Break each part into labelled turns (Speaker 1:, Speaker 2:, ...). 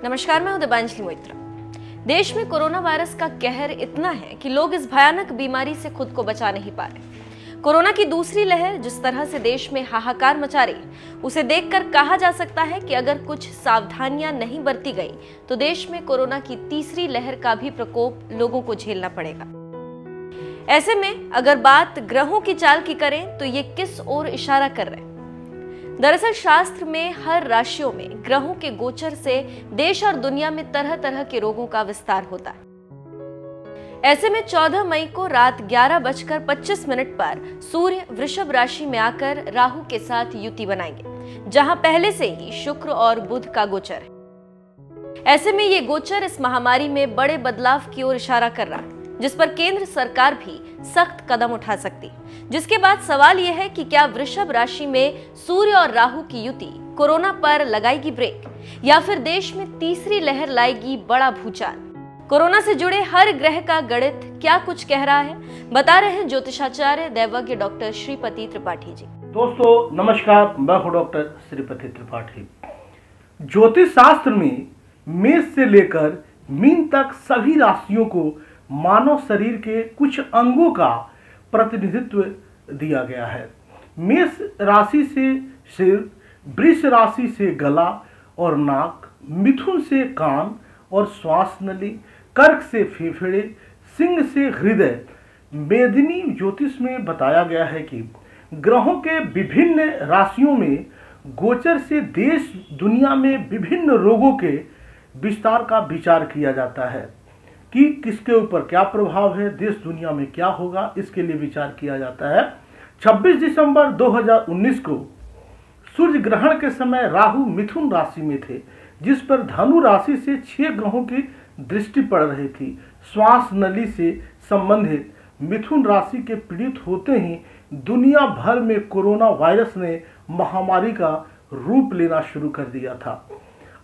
Speaker 1: नमस्कार, मैं हूं दिबांजलि मोइत्रा। देश में कोरोना वायरस का कहर इतना है कि लोग इस भयानक बीमारी से खुद को बचा नहीं पा रहे। कोरोना की दूसरी लहर जिस तरह से देश में हाहाकार मचा रही, उसे देखकर कहा जा सकता है कि अगर कुछ सावधानियां नहीं बरती गई तो देश में कोरोना की तीसरी लहर का भी प्रकोप लोगों को झेलना पड़ेगा। ऐसे में अगर बात ग्रहों की चाल की करें तो ये किस ओर इशारा कर रहे हैं? दरअसल शास्त्र में हर राशियों में ग्रहों के गोचर से देश और दुनिया में तरह तरह के रोगों का विस्तार होता है। ऐसे में 14 मई को रात 11:25 पर सूर्य वृषभ राशि में आकर राहु के साथ युति बनाएंगे, जहां पहले से ही शुक्र और बुध का गोचर है। ऐसे में ये गोचर इस महामारी में बड़े बदलाव की ओर इशारा कर रहा है, जिस पर केंद्र सरकार भी सख्त कदम उठा सकती है। जिसके बाद सवाल यह है कि क्या वृषभ राशि में सूर्य और राहु की युति कोरोना पर लगाएगी ब्रेक, या फिर देश में तीसरी लहर लाएगी बड़ा भूचाल? कोरोना से जुड़े हर ग्रह का गणित क्या कुछ कह रहा है, बता रहे हैं ज्योतिषाचार्य दैवज्ञ डॉक्टर श्रीपति त्रिपाठी जी।
Speaker 2: दोस्तों नमस्कार, मैं हूं डॉक्टर श्रीपति त्रिपाठी। ज्योतिष शास्त्र में मेष से लेकर मीन तक सभी राशियों को मानव शरीर के कुछ अंगों का प्रतिनिधित्व दिया गया है। मेष राशि से सिर, वृष राशि से गला और नाक, मिथुन से कान और श्वास नली, कर्क से फेफड़े, सिंह से हृदय। मेदिनी ज्योतिष में बताया गया है कि ग्रहों के विभिन्न राशियों में गोचर से देश दुनिया में विभिन्न रोगों के विस्तार का विचार किया जाता है कि किसके ऊपर क्या प्रभाव है, देश दुनिया में क्या होगा, इसके लिए विचार किया जाता है। 26 दिसंबर 2019 को सूर्य ग्रहण के समय राहु मिथुन राशि में थे, जिस पर धनु राशि से 6 ग्रहों की दृष्टि पड़ रही थी। श्वास नली से संबंधित मिथुन राशि के पीड़ित होते ही दुनिया भर में कोरोना वायरस ने महामारी का रूप लेना शुरू कर दिया था।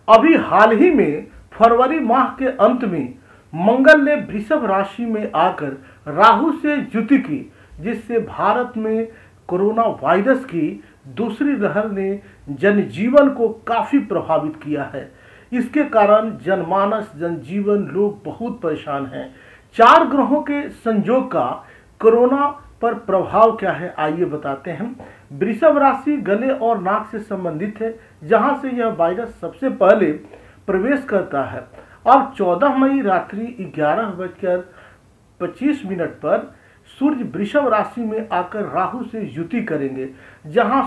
Speaker 2: अभी हाल ही में फरवरी माह के अंत में मंगल ने वृषभ राशि में आकर राहु से युति की, जिससे भारत में कोरोना वायरस की दूसरी लहर ने जनजीवन को काफी प्रभावित किया है। इसके कारण जनमानस, जनजीवन, लोग बहुत परेशान हैं। 4 ग्रहों के संयोग का कोरोना पर प्रभाव क्या है, आइए बताते हैं। वृषभ राशि गले और नाक से संबंधित है, जहां से यह वायरस सबसे पहले प्रवेश करता है। अब 14 मई रात्रि 11:25 पर सूर्य वृषभ राशि में आकर राहु से युति करेंगे, जहां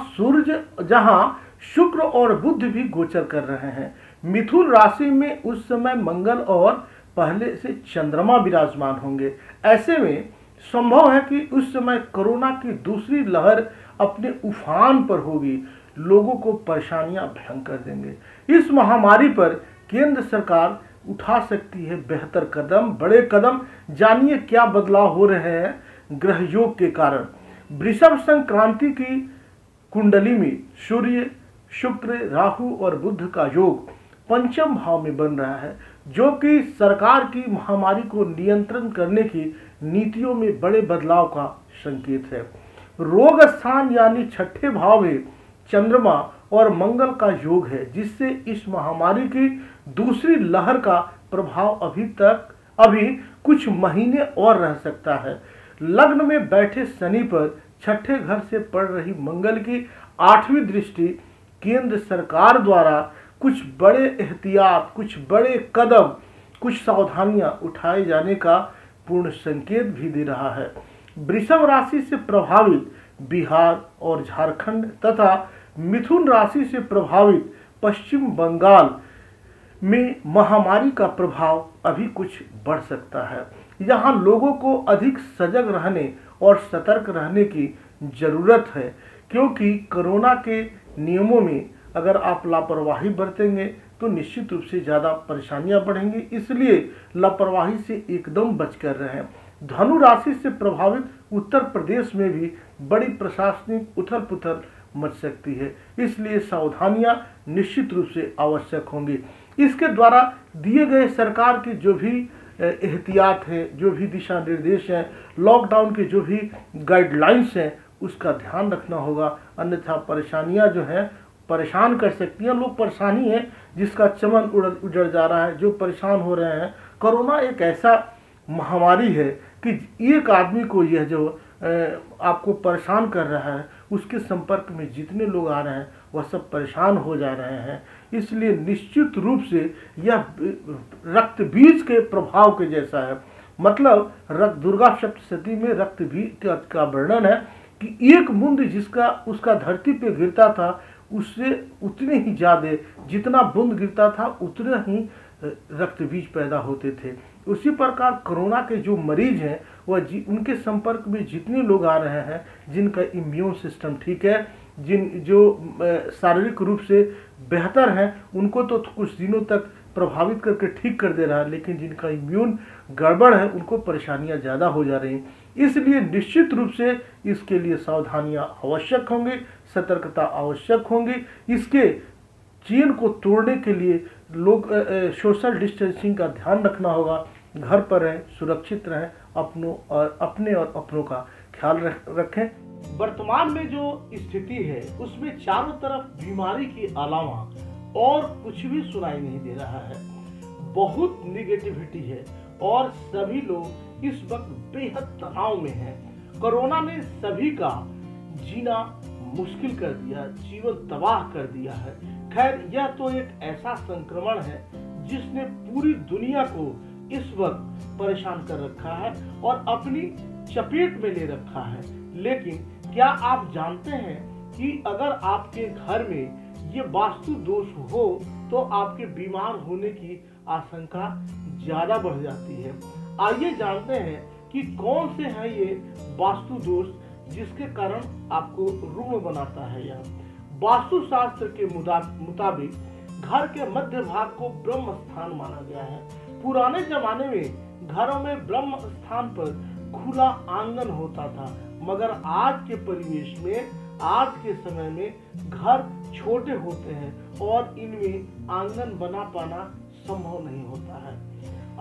Speaker 2: शुक्र और बुध भी गोचर कर रहे हैं। मिथुन राशि में उस समय मंगल और पहले से चंद्रमा विराजमान होंगे। ऐसे में संभव है कि उस समय कोरोना की दूसरी लहर अपने उफान पर होगी, लोगों को परेशानियां भयंकर देंगे। इस महामारी पर केंद्र सरकार उठा सकती है बेहतर कदम, बड़े कदम। जानिए क्या बदलाव हो रहे हैं ग्रह योग के कारण। वृषभ संक्रांति की कुंडली में सूर्य, शुक्र, राहु और बुध का योग पंचम भाव में बन रहा है, जो कि सरकार की महामारी को नियंत्रण करने की नीतियों में बड़े बदलाव का संकेत है। रोग स्थान यानी 6ठे भाव में चंद्रमा और मंगल का योग है, जिससे इस महामारी की दूसरी लहर का प्रभाव अभी कुछ महीने और रह सकता है। लग्न में बैठे शनि पर 6ठे घर से पड़ रही मंगल की 8वीं दृष्टि केंद्र सरकार द्वारा कुछ बड़े एहतियात, कुछ बड़े कदम, कुछ सावधानियां उठाए जाने का पूर्ण संकेत भी दे रहा है। वृषभ राशि से प्रभावित बिहार और झारखंड तथा मिथुन राशि से प्रभावित पश्चिम बंगाल में महामारी का प्रभाव अभी कुछ बढ़ सकता है। यहाँ लोगों को अधिक सजग रहने और सतर्क रहने की जरूरत है, क्योंकि कोरोना के नियमों में अगर आप लापरवाही बरतेंगे तो निश्चित रूप से ज़्यादा परेशानियां बढ़ेंगी। इसलिए लापरवाही से एकदम बचकर रहें। धनु राशि से प्रभावित उत्तर प्रदेश में भी बड़ी प्रशासनिक उथल पुथल मच सकती है, इसलिए सावधानियां निश्चित रूप से आवश्यक होंगी। इसके द्वारा दिए गए सरकार के जो भी एहतियात हैं, जो भी दिशा निर्देश हैं, लॉकडाउन के जो भी गाइडलाइंस हैं, उसका ध्यान रखना होगा, अन्यथा परेशानियां जो हैं परेशान कर सकती हैं। लोग परेशानी है जिसका चमन उजड़ जा रहा है, जो परेशान हो रहे हैं। कोरोना एक ऐसा महामारी है कि एक आदमी को यह जो आपको परेशान कर रहा है, उसके संपर्क में जितने लोग आ रहे हैं वह सब परेशान हो जा रहे हैं। इसलिए निश्चित रूप से यह रक्त बीज के प्रभाव के जैसा है। मतलब दुर्गा सप्तशती में रक्त बीज का वर्णन है कि एक बूंद जिसका उसका धरती पे गिरता था, उससे उतने ही ज्यादा जितना बूंद गिरता था उतने ही रक्त बीज पैदा होते थे। उसी प्रकार कोरोना के जो मरीज हैं वह उनके संपर्क में जितने लोग आ रहे हैं, जिनका इम्यून सिस्टम ठीक है, जो शारीरिक रूप से बेहतर हैं, उनको तो कुछ दिनों तक प्रभावित करके ठीक कर दे रहा है, लेकिन जिनका इम्यून गड़बड़ है उनको परेशानियां ज़्यादा हो जा रही हैं। इसलिए निश्चित रूप से इसके लिए सावधानियां आवश्यक होंगी, सतर्कता आवश्यक होंगी। इसके चेन को तोड़ने के लिए लोग सोशल डिस्टेंसिंग का ध्यान रखना होगा। घर पर रहें, सुरक्षित रहें, अपने और अपनों का ख्याल रखें। वर्तमान में जो स्थिति है उसमें चारों तरफ बीमारी के अलावा और कुछ भी सुनाई नहीं दे रहा है। बहुत निगेटिविटी है और सभी लोग इस वक्त बेहद तनाव में हैं। कोरोना ने सभी का जीना मुश्किल कर दिया, जीवन तबाह कर दिया है। खैर, यह तो एक ऐसा संक्रमण है जिसने पूरी दुनिया को इस वक्त परेशान कर रखा है और अपनी चपेट में ले रखा है। लेकिन क्या आप जानते हैं कि अगर आपके घर में ये वास्तु दोष हो तो आपके बीमार होने की आशंका ज्यादा बढ़ जाती है। आइए जानते हैं कि कौन से हैं ये वास्तु दोष जिसके कारण आपको रुग्ण बनाता है। यह वास्तु शास्त्र के मुताबिक घर के मध्य भाग को ब्रह्म स्थान माना गया है। पुराने जमाने में घरों में ब्रह्म स्थान पर खुला आंगन होता था, मगर आज के परिवेश में, आज के समय में घर छोटे होते हैं और इनमें आंगन बना पाना संभव नहीं होता है।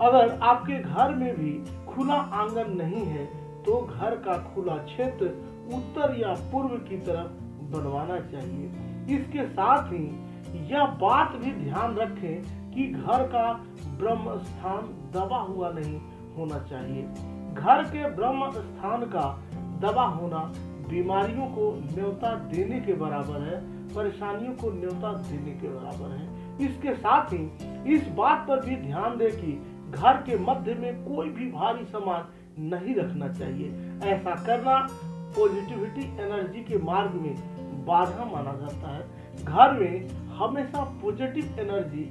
Speaker 2: अगर आपके घर में भी खुला आंगन नहीं है तो घर का खुला क्षेत्र उत्तर या पूर्व की तरफ बनवाना चाहिए। इसके साथ ही यह बात भी ध्यान रखें कि घर का ब्रह्म स्थान दबा हुआ नहीं होना चाहिए। घर के ब्रह्म स्थान का दबा होना बीमारियों को न्योता देने के बराबर है, परेशानियों को न्योता देने के बराबर है। इसके साथ ही इस बात पर भी ध्यान दें कि घर के मध्य में कोई भी भारी सामान नहीं रखना चाहिए। ऐसा करना पॉजिटिविटी एनर्जी के मार्ग में बाधा माना जाता है। घर में हमेशा पॉजिटिव एनर्जी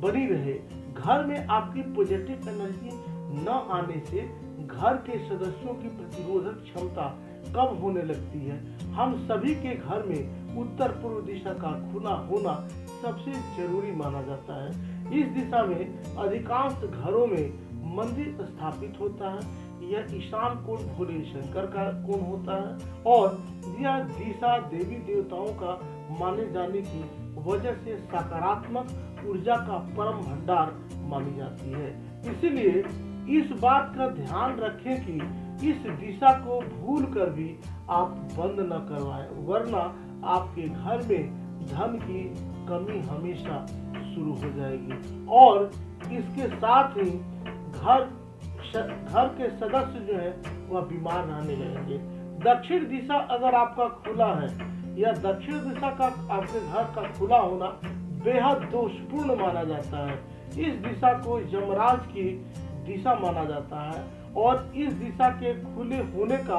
Speaker 2: बनी रहे। घर में आपकी पॉजिटिव एनर्जी न आने से घर के सदस्यों की प्रतिरोधक क्षमता कम होने लगती है। हम सभी के घर में उत्तर पूर्व दिशा का खुला होना सबसे जरूरी माना जाता है। इस दिशा में अधिकांश घरों में मंदिर स्थापित होता है। यह ईशान कोण भोले शंकर का कोण होता है और यह दिशा देवी देवताओं का माने जाने की वजह से सकारात्मक ऊर्जा का परम भंडार मानी जाती है। इसीलिए इस बात का ध्यान रखें कि इस दिशा को भूल कर भी आप बंद न करवाएं, वरना आपके घर में धन की कमी हमेशा शुरू हो जाएगी और इसके साथ ही घर के सदस्य जो है वह बीमार रहने लगेंगे। दक्षिण दिशा अगर आपका खुला है या दक्षिण दिशा का आपके घर का खुला होना बेहद दोषपूर्ण माना जाता है। इस दिशा को यमराज की दिशा माना जाता है और इस दिशा के खुले होने का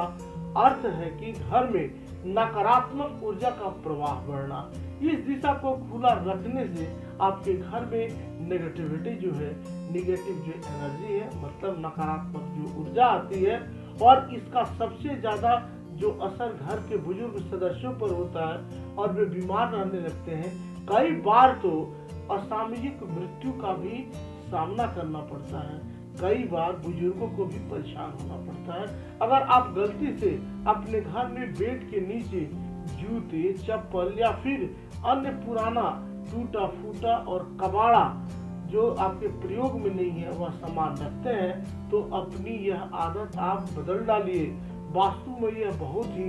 Speaker 2: अर्थ है कि घर में नकारात्मक ऊर्जा का प्रवाह बढ़ना। इस दिशा को खुला रखने से आपके घर में नेगेटिविटी जो है, निगेटिव जो एनर्जी है, मतलब नकारात्मक जो ऊर्जा आती है, और इसका सबसे ज्यादा जो असर घर के बुजुर्ग सदस्यों पर होता है और वे बीमार रहने लगते हैं। कई बार तो असामयिक मृत्यु का भी सामना करना पड़ता है। कई बार बुजुर्गों को भी परेशान होना पड़ता है। अगर आप गलती से अपने घर में बेड के नीचे जूते, चप्पल या फिर अन्य पुराना टूटा फूटा और कबाड़ा जो आपके प्रयोग में नहीं है वह सामान रखते हैं तो अपनी यह आदत आप बदल डालिए। वास्तु में यह बहुत ही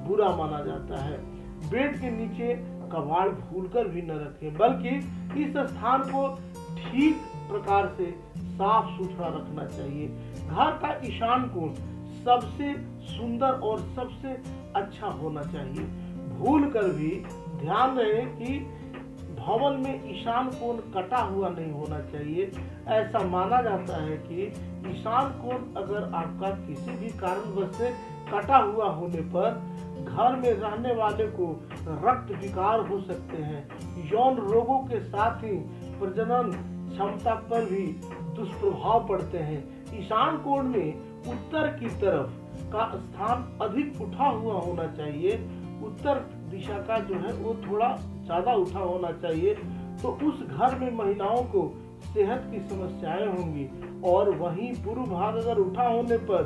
Speaker 2: बुरा माना जाता है। बेड के नीचे कबाड़ भूलकर भी न रखें, बल्कि इस स्थान को ठीक प्रकार से साफ सुथरा रखना चाहिए। घर का ईशान कोण सबसे सुंदर और सबसे अच्छा होना चाहिए। भूल कर भी ध्यान रहे कि भवन में ईशान कोण कटा हुआ नहीं होना चाहिए। ऐसा माना जाता है कि ईशान कोण अगर आपका किसी भी कारणवश से कटा हुआ होने पर घर में रहने वाले को रक्त विकार हो सकते हैं, यौन रोगों के साथ ही प्रजनन क्षमता पर भी दुष्प्रभाव पड़ते हैं। ईशान कोण में उत्तर की तरफ का स्थान अधिक उठा हुआ होना चाहिए। उत्तर दिशा का जो है वो थोड़ा ज्यादा उठा होना चाहिए, तो उस घर में महिलाओं को सेहत की समस्याएं होंगी, और वहीं पूर्व भाग अगर उठा होने पर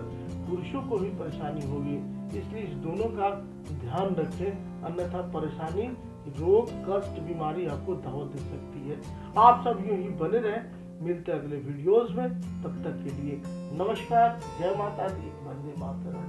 Speaker 2: पुरुषों को भी परेशानी होगी। इसलिए इस दोनों का ध्यान रखें, अन्यथा परेशानी, रोग, कष्ट, बीमारी आपको दावत दे सकती है। आप सब यूं ही बने रहें, मिलते अगले वीडियोस में। तब तक के लिए नमस्कार, जय माता दी, वंदे मातरम।